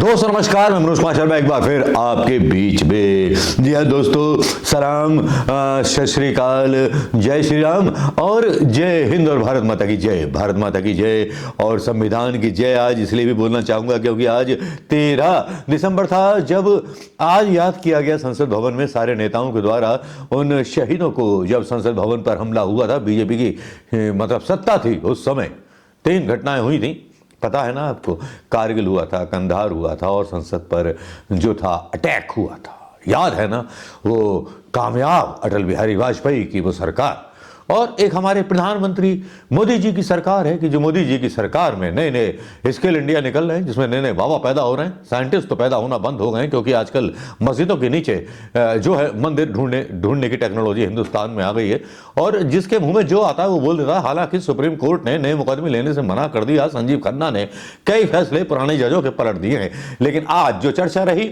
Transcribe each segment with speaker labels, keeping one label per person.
Speaker 1: दोस्तों नमस्कार, मैं मनोज कुमार शर्मा एक बार फिर आपके बीच में। जी हाँ दोस्तों, सलाम, सत श्री अकाल, जय श्री राम और जय हिंद और भारत माता की जय, भारत माता की जय और संविधान की जय। आज इसलिए भी बोलना चाहूँगा क्योंकि आज 13 दिसंबर था जब आज याद किया गया संसद भवन में सारे नेताओं के द्वारा उन शहीदों को, जब संसद भवन पर हमला हुआ था। बीजेपी की मतलब सत्ता थी उस समय। 3 घटनाएं हुई थी, पता है ना आपको। कारगिल हुआ था, कंधार हुआ था और संसद पर जो था अटैक हुआ था। याद है ना वो कामयाब अटल बिहारी वाजपेयी की वो सरकार। और एक हमारे प्रधानमंत्री मोदी जी की सरकार है कि जो मोदी जी की सरकार में नए नए स्किल इंडिया निकल रहे हैं, जिसमें नए नए बाबा पैदा हो रहे हैं। साइंटिस्ट तो पैदा होना बंद हो गए हैं क्योंकि आजकल मस्जिदों के नीचे जो है मंदिर ढूंढने की टेक्नोलॉजी हिंदुस्तान में आ गई है और जिसके मुंह में जो आता है वो बोल देता है। हालांकि सुप्रीम कोर्ट ने नए मुकदमे लेने से मना कर दिया। संजीव खन्ना ने कई फैसले पुराने जजों के पलट दिए हैं। लेकिन आज जो चर्चा रही,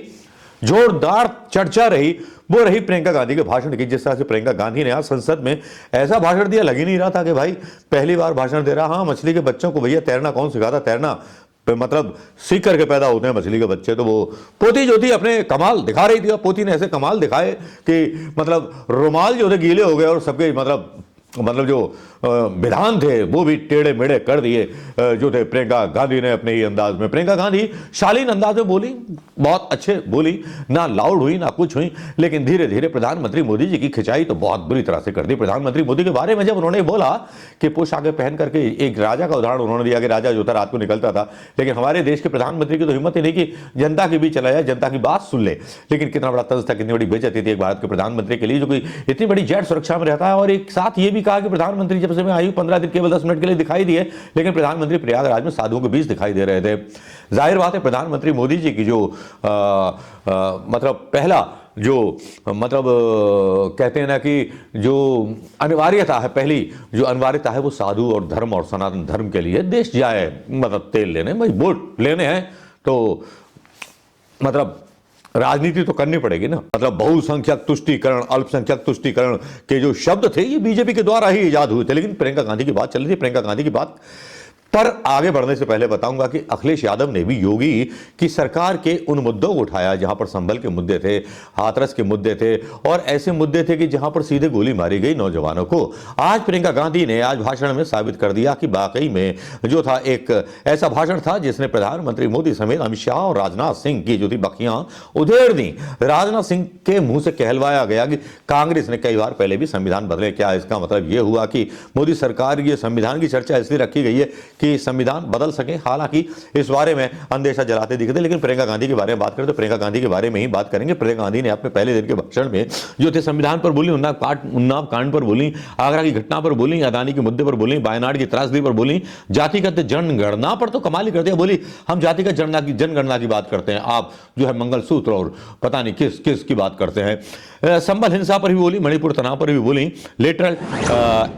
Speaker 1: जोरदार चर्चा रही, वो रही प्रियंका गांधी के भाषण की। जिस तरह से प्रियंका गांधी ने आज संसद में ऐसा भाषण दिया, लग ही नहीं रहा था कि भाई पहली बार भाषण दे रहा। हाँ, मछली के बच्चों को भैया तैरना कौन सिखाता, तैरना मतलब सीख करके पैदा होते हैं मछली के बच्चे। तो वो पोती जो थी अपने कमाल दिखा रही थी और पोती ने ऐसे कमाल दिखाए कि मतलब रुमाल जो थे गीले हो गए और सबके मतलब जो विधान थे वो भी टेढ़े मेढ़े कर दिए जो थे। प्रियंका गांधी ने अपने ही अंदाज में, प्रियंका गांधी शालीन अंदाज में बोली, बहुत अच्छे बोली, ना लाउड हुई ना कुछ हुई। लेकिन धीरे धीरे प्रधानमंत्री मोदी जी की खिंचाई तो बहुत बुरी तरह से कर दी। प्रधानमंत्री मोदी के बारे में जब उन्होंने बोला कि पोशाकें पहन करके, एक राजा का उदाहरण उन्होंने दिया कि राजा जो था रात को निकलता था। लेकिन हमारे देश के प्रधानमंत्री की तो हिम्मत ही नहीं कि जनता के बीच चला जाए, जनता की बात सुन ले। लेकिन कितना बड़ा तंज था, कितनी बड़ी बेइज्जती थी एक भारत के प्रधानमंत्री के लिए जो कि इतनी बड़ी जेट सुरक्षा में रहता है। और एक साथ ये भी कहा कि प्रधानमंत्री जब से मैं आई 15 दिन केवल 10 मिनट के लिए दिखाई दिए, लेकिन प्रधानमंत्री प्रयागराज में साधुओं के बीच दिखाई दे रहे थे। जाहिर बात है प्रधानमंत्री मोदी जी की जो मतलब पहला जो कहते हैं ना कि जो अनिवार्यता है, पहली जो अनिवार्यता है वो साधु और धर्म और सनातन धर्म के लिए देश जाए। मतलब तेल लेने, भाई वोट लेने हैं तो मतलब राजनीति तो करनी पड़ेगी ना। मतलब बहुसंख्यक तुष्टीकरण, अल्पसंख्यक तुष्टीकरण के जो शब्द थे ये बीजेपी के द्वारा ही इजाद हुए थे। लेकिन प्रियंका गांधी की बात चल रही थी। प्रियंका गांधी की बात पर आगे बढ़ने से पहले बताऊंगा कि अखिलेश यादव ने भी योगी की सरकार के उन मुद्दों को उठाया जहां पर संभल के मुद्दे थे, हाथरस के मुद्दे थे और ऐसे मुद्दे थे कि जहां पर सीधे गोली मारी गई नौजवानों को। आज प्रियंका गांधी ने आज भाषण में साबित कर दिया कि वाकई में जो था एक ऐसा भाषण था जिसने प्रधानमंत्री मोदी समेत अमित शाह और राजनाथ सिंह की जो थी बखियां उधेड़ दी। राजनाथ सिंह के मुंह से कहलवाया गया कि कांग्रेस ने कई बार पहले भी संविधान बदले। क्या इसका मतलब यह हुआ कि मोदी सरकार ये संविधान की चर्चा इसलिए रखी गई है कि संविधान बदल सके? हालांकि इस बारे में अंदेशा जलाते दिखते। लेकिन प्रियंका गांधी के बारे में बात करें तो प्रियंका गांधी के बारे में ही बात करेंगे। प्रियंका गांधी ने अपने पहले दिन के भाषण में जो थे संविधान पर बोली, उन्नाव कांड पर बोली, आगरा की घटना पर बोली, अदानी के मुद्दे पर बोली, वायनाड की त्रासदी पर बोली, जातिगत जनगणना पर तो कमाल ही कर दिया। बोली हम जातिगत जनगणना की बात करते हैं, आप जो है मंगलसूत्र और पता नहीं किस किस की बात करते हैं। संबल हिंसा पर भी बोली, मणिपुर तनाव पर भी बोली, लेटरल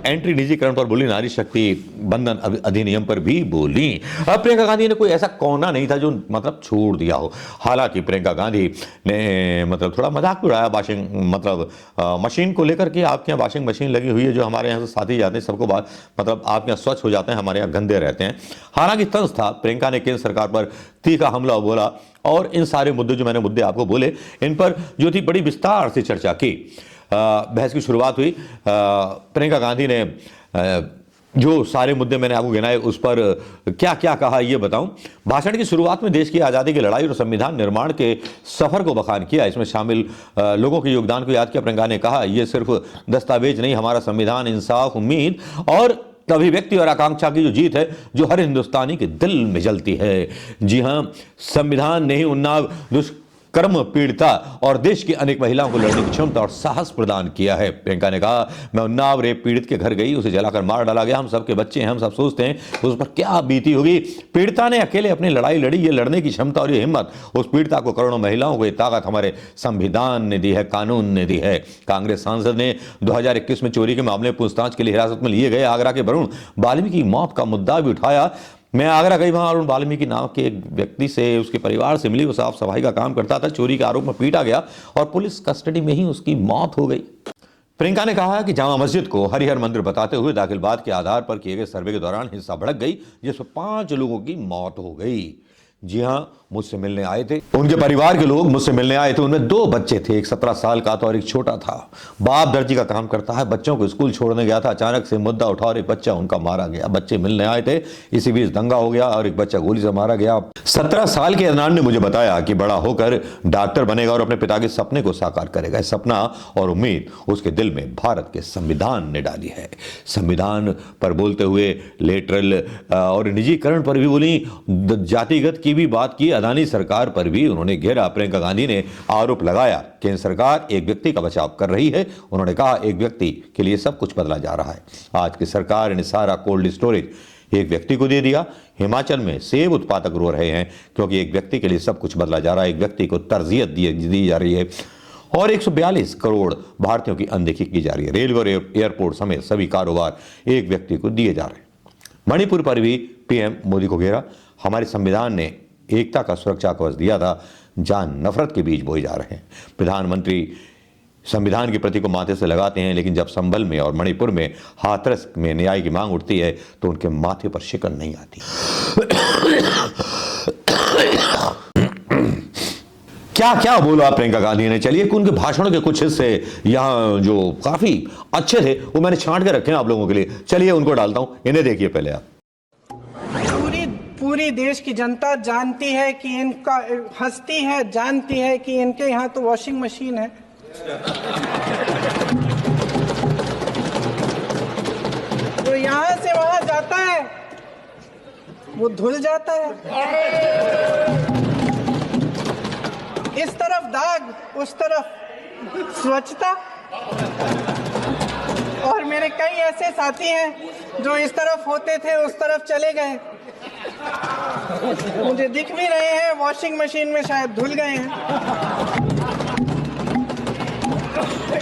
Speaker 1: एंट्री निजीकरण पर बोली, नारी शक्ति बंधन अधिनियम पर भी बोली। अब प्रियंका गांधी ने कोई ऐसा कोना नहीं था जो मतलब छोड़ दिया हो। हालांकि प्रियंका गांधी ने मतलब थोड़ा मजाक उड़ाया वाशिंग मशीन को लेकर के। आपके यहाँ वाशिंग मशीन लगी हुई है जो हमारे यहाँ से साथी जाते हैं, सबको मतलब आपके यहाँ स्वच्छ हो जाते हैं, हमारे यहाँ गंदे रहते हैं। हालांकि तंज था। प्रियंका ने केंद्र सरकार पर तीखा हमला बोला और इन सारे मुद्दे जो मैंने मुद्दे आपको बोले इन पर जो थी बड़ी विस्तार से चर्चा की। बहस की शुरुआत हुई। प्रियंका गांधी ने जो सारे मुद्दे मैंने आपको गिनाए उस पर क्या क्या कहा ये बताऊं। भाषण की शुरुआत में देश की आज़ादी की लड़ाई और संविधान निर्माण के सफर को बखान किया। इसमें शामिल लोगों के योगदान को याद किया। प्रियंका ने कहा यह सिर्फ दस्तावेज नहीं, हमारा संविधान इंसाफ, उम्मीद और अभिव्यक्ति और आकांक्षा की जो जीत है जो हर हिंदुस्तानी के दिल में जलती है। जी हां, संविधान ने ही उन्नाव दुष्कर्म पीड़िता और देश की अनेक महिलाओं को लड़ने की क्षमता और साहस प्रदान किया है। प्रियंका ने कहा मैं उन्नाव रेप पीड़ित के घर गई, उसे जलाकर मार डाला गया। हम सबके बच्चे हैं, हम सब सोचते हैं उस पर क्या बीती होगी। पीड़िता ने अकेले अपनी लड़ाई लड़ी। ये लड़ने की क्षमता और ये हिम्मत उस पीड़िता को, करोड़ों महिलाओं को ये ताकत हमारे संविधान ने दी है, कानून ने दी है। कांग्रेस सांसद ने 2021 में चोरी के मामले में पूछताछ के लिए हिरासत में लिए गए आगरा के वरुण वाल्मीकि की मौत का मुद्दा भी उठाया। मैं आगरा गई, वहां अरुण वाल्मीकि नाम के एक व्यक्ति से, उसके परिवार से मिली। वो साफ सफाई का काम करता था, चोरी के आरोप में पीटा गया और पुलिस कस्टडी में ही उसकी मौत हो गई। प्रियंका ने कहा कि जामा मस्जिद को हरिहर मंदिर बताते हुए दाखिलबाद के आधार पर किए गए सर्वे के दौरान हिंसा भड़क गई जिसमें 5 लोगों की मौत हो गई। जी हाँ, मुझसे मिलने आए थे। उनके परिवार के लोग मुझसे मिलने आए थे। उनमें 2 बच्चे थे, एक 17 साल का था और एक छोटा था। बाप दर्जी का काम करता है, बच्चों को स्कूल छोड़ने गया था, अचानक से मुद्दा उठा और एक बच्चा उनका मारा गया। बच्चे मिलने आए थे, इसी बीच दंगा हो गया और एक बच्चा गोली से मारा गया। 17 साल के अदनान ने मुझे बताया कि बड़ा होकर डॉक्टर बनेगा और अपने पिता के सपने को साकार करेगा। सपना और उम्मीद उसके दिल में भारत के संविधान ने डाली है। संविधान पर बोलते हुए लेटरल और निजीकरण पर भी बोली, जातिगत की भी बात की, अदानी सरकार पर भी उन्होंने घेरा। प्रियंका गांधी ने आरोप लगाया कि सरकार एक व्यक्ति का बचाव कर रही है। उन्होंने कहा एक व्यक्ति के लिए सब कुछ बदला जा रहा है। आज की सरकार ने सारा कोल्ड स्टोरेज एक व्यक्ति को दे दिया। हिमाचल में सेब उत्पादक रो रहे हैं क्योंकि एक व्यक्ति के लिए सब कुछ बदला जा रहा है, एक व्यक्ति को तरजीहत दी जा रही है और 142 करोड़ भारतीयों की अनदेखी की जा रही है। रेलवे और एयरपोर्ट समेत सभी कारोबार एक व्यक्ति को दिए जा रहे हैं। मणिपुर पर भी पीएम मोदी को घेरा। हमारे संविधान ने एकता का सुरक्षा कवच दिया था, जहां नफरत के बीज बोए जा रहे हैं। प्रधानमंत्री संविधान की प्रति को माथे से लगाते हैं, लेकिन जब संभल में और मणिपुर में हाथरस में न्याय की मांग उठती है तो उनके माथे पर शिकन नहीं आती। क्या क्या बोला प्रियंका गांधी ने। चलिए उनके भाषणों के कुछ हिस्से यहाँ जो काफी अच्छे थे वो मैंने छांट के रखे हैं आप लोगों के लिए। चलिए उनको डालता हूं, इन्हें देखिए पहले आप।
Speaker 2: पूरी देश की जनता जानती है कि इनका हंसती है, जानती है कि इनके यहाँ तो वॉशिंग मशीन है। तो यहाँ से वहां जाता है वो धुल जाता है। इस तरफ दाग, उस तरफ स्वच्छता। और मेरे कई ऐसे साथी हैं जो इस तरफ होते थे उस तरफ चले गए, मुझे दिख भी रहे हैं, वॉशिंग मशीन में शायद धुल गए हैं।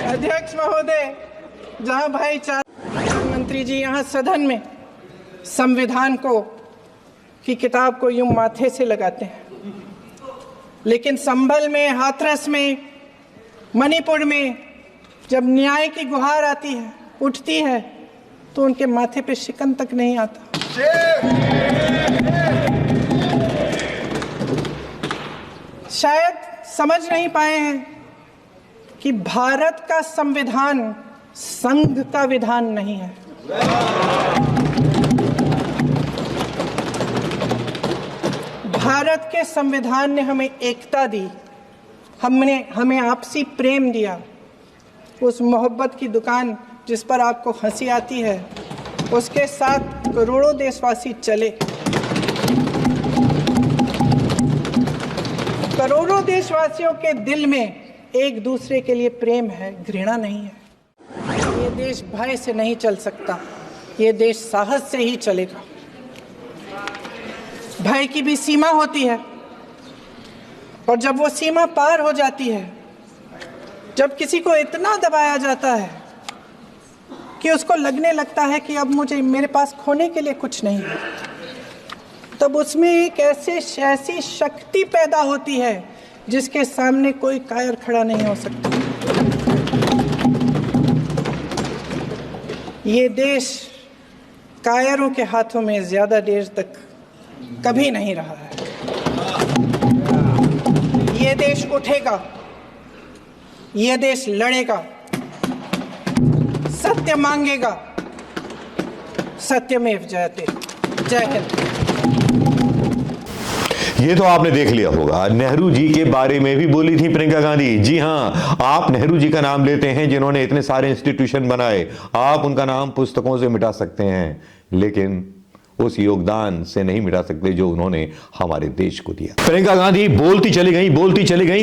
Speaker 2: अध्यक्ष महोदय, जहां भाईचारा, प्रधानमंत्री जी यहाँ सदन में संविधान को की किताब को यूं माथे से लगाते हैं, लेकिन संभल में, हाथरस में, मणिपुर में जब न्याय की गुहार आती है, उठती है, तो उनके माथे पे शिकन तक नहीं आता। शायद समझ नहीं पाए हैं कि भारत का संविधान संघ का विधान नहीं है। भारत के संविधान ने हमें एकता दी, हमें आपसी प्रेम दिया। उस मोहब्बत की दुकान जिस पर आपको हंसी आती है, उसके साथ करोड़ों देशवासी चले। करोड़ों देशवासियों के दिल में एक दूसरे के लिए प्रेम है, घृणा नहीं है। ये देश भय से नहीं चल सकता, ये देश साहस से ही चलेगा। भय की भी सीमा होती है, और जब वो सीमा पार हो जाती है, जब किसी को इतना दबाया जाता है कि उसको लगने लगता है कि अब मेरे पास खोने के लिए कुछ नहीं है, तब उसमें एक ऐसी शक्ति पैदा होती है जिसके सामने कोई कायर खड़ा नहीं हो सकता। ये देश कायरों के हाथों में ज्यादा देर तक कभी नहीं रहा है। ये देश उठेगा, ये देश लड़ेगा, सत्य मांगेगा, सत्यमेव जयते। जय हिंद।
Speaker 1: ये तो आपने देख लिया होगा, नेहरू जी के बारे में भी बोली थी प्रियंका गांधी। जी हां, आप नेहरू जी का नाम लेते हैं जिन्होंने इतने सारे इंस्टीट्यूशन बनाए, आप उनका नाम पुस्तकों से मिटा सकते हैं, लेकिन उस योगदान से नहीं मिटा सकते जो उन्होंने हमारे देश को दिया। प्रियंका गांधी बोलती चली गई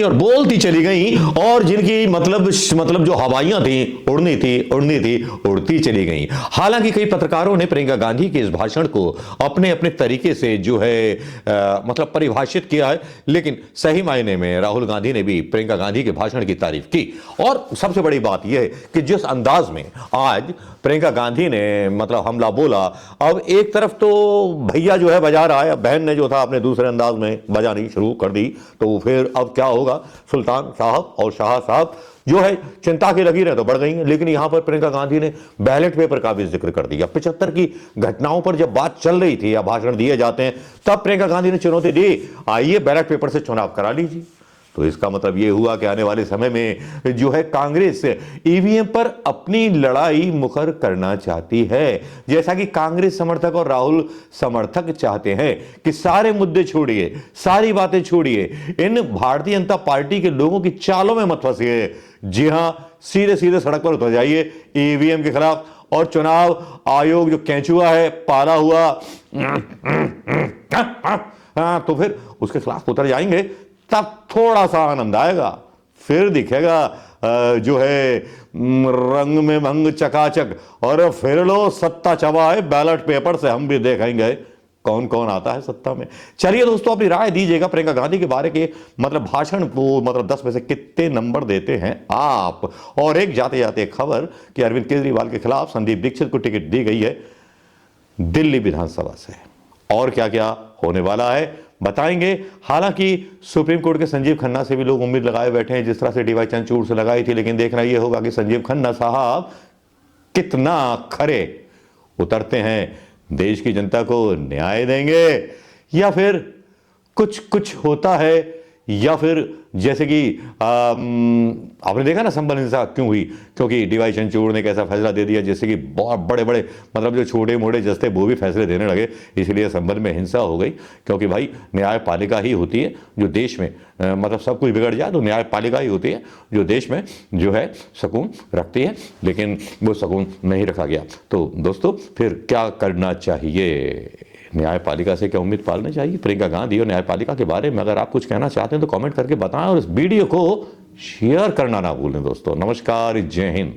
Speaker 1: और बोलती चली गई, और जिनकी मतलब जो हवाइयां थी, उड़नी थी, उड़ती चली गई। हालांकि कई पत्रकारों ने प्रियंका गांधी के इस भाषण को अपने अपने तरीके से जो है मतलब परिभाषित किया है, लेकिन सही मायने में राहुल गांधी ने भी प्रियंका गांधी के भाषण की तारीफ की। और सबसे बड़ी बात यह है कि जिस अंदाज में आज प्रियंका गांधी ने मतलब हमला बोला, अब एक तरफ तो भैया जो है बजा रहा है, बहन ने जो था अपने दूसरे अंदाज में बजानी शुरू कर दी, तो फिर अब क्या होगा, सुल्तान साहब और शाह साहब जो है चिंता की लकीरें तो बढ़ गई हैं। लेकिन यहां पर प्रियंका गांधी ने बैलेट पेपर का भी जिक्र कर दिया। 75 की घटनाओं पर जब बात चल रही थी या भाषण दिए जाते हैं, तब प्रियंका गांधी ने चुनौती दी, आइए बैलेट पेपर से चुनाव करा लीजिए। तो इसका मतलब यह हुआ कि आने वाले समय में जो है कांग्रेस ईवीएम पर अपनी लड़ाई मुखर करना चाहती है, जैसा कि कांग्रेस समर्थक और राहुल समर्थक चाहते हैं कि सारे मुद्दे छोड़िए, सारी बातें छोड़िए, इन भारतीय जनता पार्टी के लोगों की चालों में मत फंसिए। जी हां, सीधे सीधे सड़क पर उतर जाइए ईवीएम के खिलाफ, और चुनाव आयोग जो केंचुआ है, पाला हुआ, तो फिर उसके खिलाफ उतर जाएंगे, तब थोड़ा सा आनंद आएगा। फिर दिखेगा जो है रंग में भंग चकाचक, और फिर लो सत्ता चबाए बैलेट पेपर से। हम भी देखेंगे कौन कौन आता है सत्ता में। चलिए दोस्तों, अपनी राय दीजिएगा प्रियंका गांधी के बारे के मतलब भाषण को, मतलब 10 में से कितने नंबर देते हैं आप। और एक जाते जाते खबर कि अरविंद केजरीवाल के खिलाफ संदीप दीक्षित को टिकट दी गई है दिल्ली विधानसभा से। और क्या क्या होने वाला है बताएंगे। हालांकि सुप्रीम कोर्ट के संजीव खन्ना से भी लोग उम्मीद लगाए बैठे हैं, जिस तरह से डीवाई चंद्रचूड़ से लगाई थी। लेकिन देखना यह होगा कि संजीव खन्ना साहब कितना खरे उतरते हैं, देश की जनता को न्याय देंगे, या फिर कुछ कुछ होता है, या फिर जैसे कि आपने देखा ना संबल हिंसा क्यों हुई, क्योंकि डीवाई चंद्रचूड़ ने एक ऐसा फैसला दे दिया जिससे कि बहुत बड़े बड़े मतलब जो छोटे मोटे जज थे वो भी फैसले देने लगे, इसलिए संबल में हिंसा हो गई। क्योंकि भाई न्यायपालिका ही होती है जो देश में मतलब सब कुछ बिगड़ जाए तो न्यायपालिका ही होती है जो देश में जो है सुकून रखती है, लेकिन वो सुकून नहीं रखा गया। तो दोस्तों फिर क्या करना चाहिए, न्यायपालिका से क्या उम्मीद पालनी चाहिए? प्रियंका गांधी और न्यायपालिका के बारे में अगर आप कुछ कहना चाहते हैं तो कमेंट करके बताएं, और इस वीडियो को शेयर करना ना भूलें दोस्तों। नमस्कार, जय हिंद।